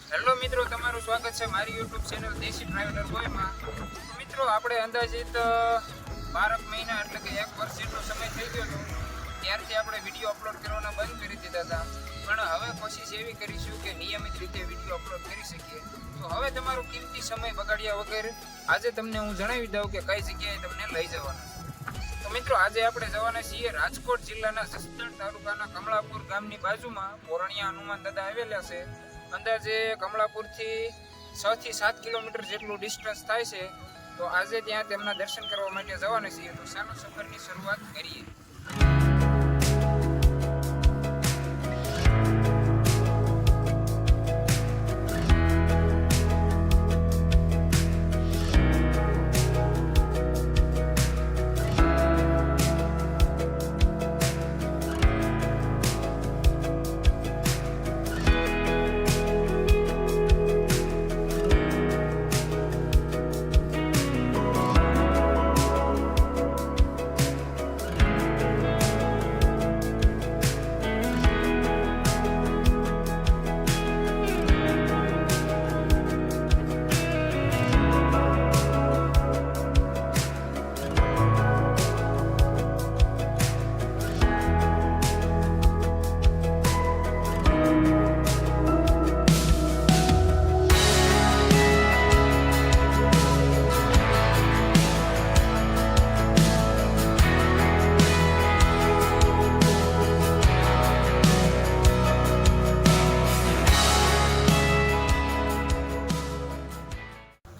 Hello મિત્રો, તમારું સ્વાગત છે મારી યુટ્યુબ ચેનલ દેશી ટ્રાવેલર બોયમાં. મિત્રો, આપણે અંદાજિત 12 મહિના એટલે કે 1 વર્ષ જેટલો સમય થઈ ગયો હતો ત્યારથી આપણે વિડીયો અપલોડ કરવાના બંધ કરી દીધા હતા. પણ હવે કોશિશ એવી કરીશું કે નિયમિત રીતે વિડીયો અપલોડ કરી શકીએ. તો હવે તમારો કિંમતી સમય બગાડ્યા વગર આજે તમને હું જણાવી દઉં કે કઈ જગ્યાએ તમને લઈ જવાના. તો મિત્રો, આજે આપણે જવાના છીએ રાજકોટ જિલ્લાના જસદણ તાલુકાના કમળાપુર ગામની બાજુમાં પોરણિયા હનુમાન દાદા આવેલા છે. અંદાજે કમળાપુરથી 6 થી 7 કિલોમીટર જેટલું ડિસ્ટન્સ થાય છે. તો આજે ત્યાં તેમના દર્શન કરવા માટે જવાના છીએ. તો ચાલો સફરની શરૂઆત કરીએ.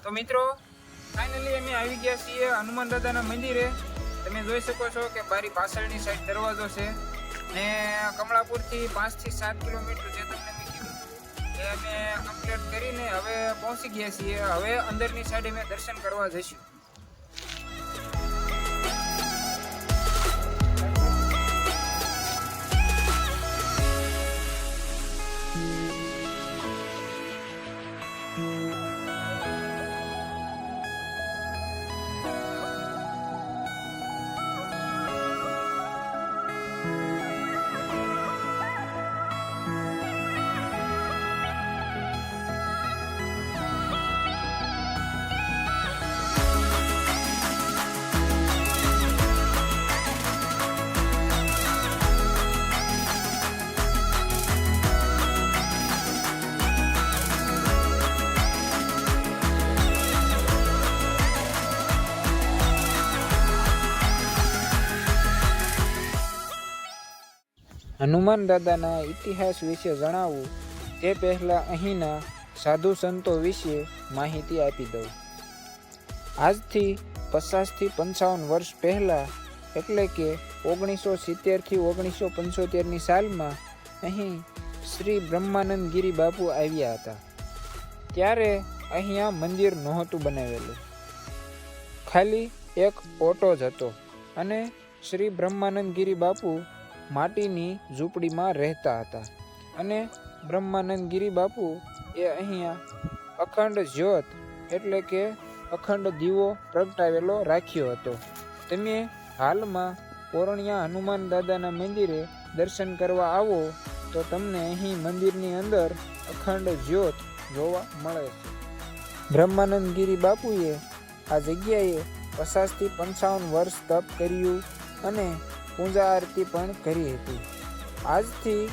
તો મિત્રો, ફાઇનલી અમે આવી ગયા છીએ હનુમાન દાદાના મંદિરે. તમે જોઈ શકો છો કે બારી પાછળની સાઈડ દરવાજો છે ને કમળાપુરથી 5 થી 7 કિલોમીટર જે તમને મેં કીધું એ અમે કમ્પ્લીટ કરીને હવે પહોંચી ગયા છીએ. હવે અંદરની સાઈડ અમે દર્શન કરવા જઈશું. હનુમાન દાદાના ઇતિહાસ વિશે જણાવું તે પહેલાં અહીંના સાધુ સંતો વિશે માહિતી આપી દઉં. આજથી 50 થી 55 વર્ષ પહેલાં એટલે કે 1970 થી 1975ની સાલમાં અહીં શ્રી બ્રહ્માનંદ ગિરી બાપુ આવ્યા હતા. ત્યારે અહીંયા મંદિર નહોતું બનાવેલું, ખાલી એક ઓટો જ હતો અને શ્રી બ્રહ્માનંદ ગિરી બાપુ માટીની ઝૂંપડીમાં રહેતા હતા. અને બ્રહ્માનંદ ગિરી બાપુ એ અહીંયા અખંડ જ્યોત એટલે કે અખંડ દીવો પ્રગટાવેલો રાખ્યો હતો. તમે હાલમાં પોરણિયા હનુમાન દાદાના મંદિરે દર્શન કરવા આવો તો તમને અહીં મંદિરની અંદર અખંડ જ્યોત જોવા મળે છે. બ્રહ્માનંદ ગિરી બાપુએ આ જગ્યાએ 50 થી 55 વર્ષ તપ કર્યું અને પૂજા આરતી પણ કરી હતી. આજથી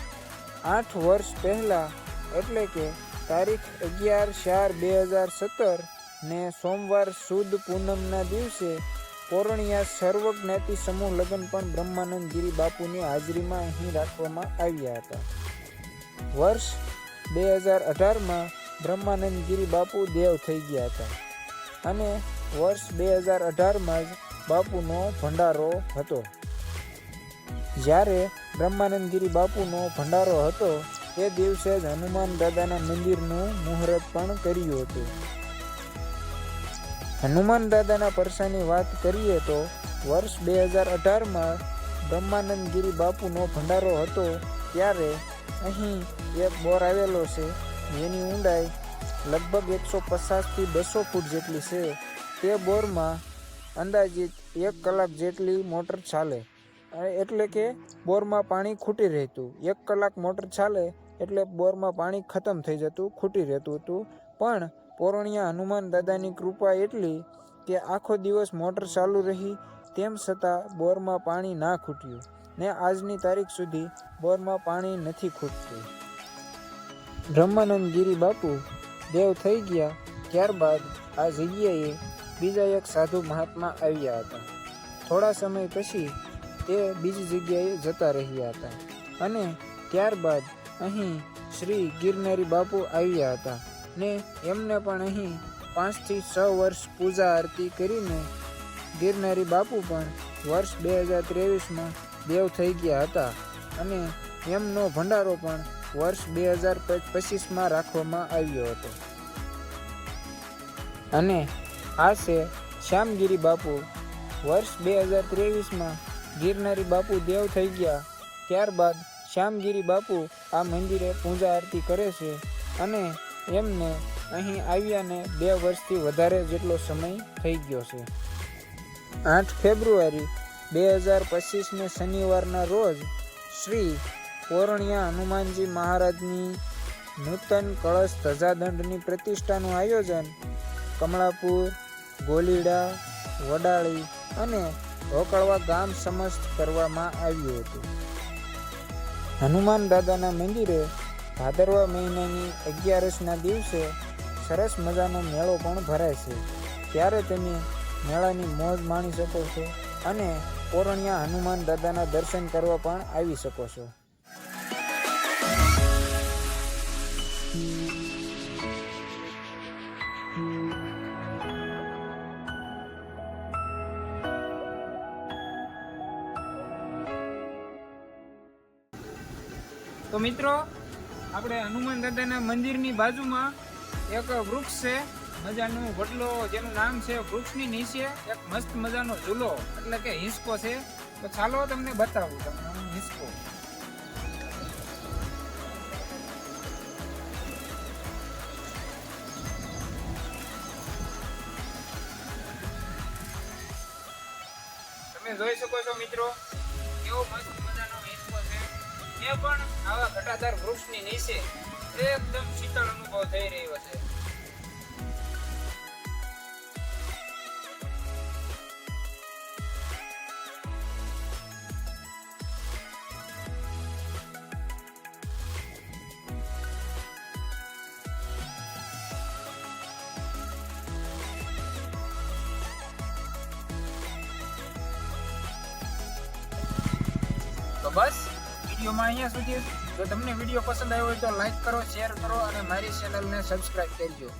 8 વર્ષ પહેલાં એટલે કે તારીખ 11/4/2017 ને સોમવાર સુદ પૂનમના દિવસે પોરણિયા સર્વજ્ઞાતિ સમૂહ લગ્ન પણ બ્રહ્માનંદ ગિરી બાપુની હાજરીમાં અહીં રાખવામાં આવ્યા હતા. વર્ષ 2018માં બ્રહ્માનંદ ગિરી બાપુ દેવ થઈ ગયા હતા અને વર્ષ 2018માં જ બાપુનો ભંડારો હતો. જ્યારે બ્રહ્માનંદ ગિરી બાપુનો ભંડારો હતો તે દિવસે જ હનુમાન દાદાના મંદિરનું મુહૂર્ત પણ કર્યું હતું. હનુમાન દાદાના પરસાની વાત કરીએ તો વર્ષ 2018માં બ્રહ્માનંદ ગિરી બાપુનો ભંડારો હતો ત્યારે અહીં એક બોર આવેલો છે જેની ઊંડાઈ લગભગ 150 થી 200 ફૂટ જેટલી છે. તે બોરમાં અંદાજિત 1 કલાક જેટલી મોટર ચાલે, એટલે કે બોરમાં પાણી ખૂટી રહેતું. 1 કલાક મોટર ચાલે એટલે બોરમાં પાણી ખતમ થઈ જતું, ખૂટી રહેતું હતું. પણ પોરણિયા હનુમાન દાદાની કૃપા એટલી કે આખો દિવસ મોટર ચાલુ રહી, તેમ છતાં બોરમાં પાણી ના ખૂટ્યું ને આજની તારીખ સુધી બોરમાં પાણી નથી ખૂટતું. બ્રહ્માનંદ ગિરી બાપુ દેવ થઈ ગયા ત્યારબાદ આ જગ્યાએ બીજા એક સાધુ મહાત્મા આવ્યા હતા. થોડા સમય પછી તે બીજી જગ્યાએ જતા રહ્યા હતા અને ત્યારબાદ અહીં શ્રી ગિરનારી બાપુ આવ્યા હતા ને એમને પણ અહીં 5 થી 6 વર્ષ પૂજા આરતી કરીને ગિરનારી બાપુ પણ વર્ષ 2023માં દેવ થઈ ગયા હતા અને એમનો ભંડારો પણ વર્ષ 2025માં રાખવામાં આવ્યો હતો. અને આ છે શ્યામગીરી બાપુ. વર્ષ 2023માં ગિરનારી બાપુ દેવ થઈ ગયા ત્યારબાદ શ્યામગીરી બાપુ આ મંદિરે પૂજા આરતી કરે છે અને એમને અહીં આવ્યાને 2 વર્ષથી વધારે જેટલો સમય થઈ ગયો છે. 8 ફેબ્રુઆરી 2025ને શનિવારના રોજ શ્રી પોરણિયા હનુમાનજી મહારાજની નૂતન કળશ ધજાદંડની પ્રતિષ્ઠાનું આયોજન કમળાપુર, ગોલીડા, વડાળી અને રોકડવા ગામ સમસ્ત કરવામાં આવ્યું હતું. હનુમાન દાદાના મંદિરે ભાદરવા મહિનાની 11ના દિવસે સરસ મજાનો મેળો પણ ભરાય છે. ત્યારે તમે મેળાની મોજ માણી શકો છો અને પોરણિયા હનુમાન દાદાના દર્શન કરવા પણ આવી શકો છો. તો મિત્રો, આપણે હનુમાન દાદાના મંદિરની બાજુમાં એક વૃક્ષ છે, મજાનું વડલો, જેનું નામ છે વૃક્ષની નીચે એક મસ્ત મજાનો ઝૂલો એટલે કે હિંચકો છે. તો ચાલો તમને બતાવું તમને હિંચકો. તમે જોઈ શકો છો મિત્રો, કેવો મસ્ત મજાનો હિંચકો છે. એ પણ આવા ઘટાદાર વૃક્ષની નીચે એકદમ શીતળ અનુભવ થઈ રહ્યો છે. તો બસ વિડીયોમાં અહીંયા સુધી. જો તમને વિડીયો પસંદ આવ્યો હોય તો લાઈક કરો, શેર કરો અને મારી ચેનલને સબસ્ક્રાઈબ કરજો.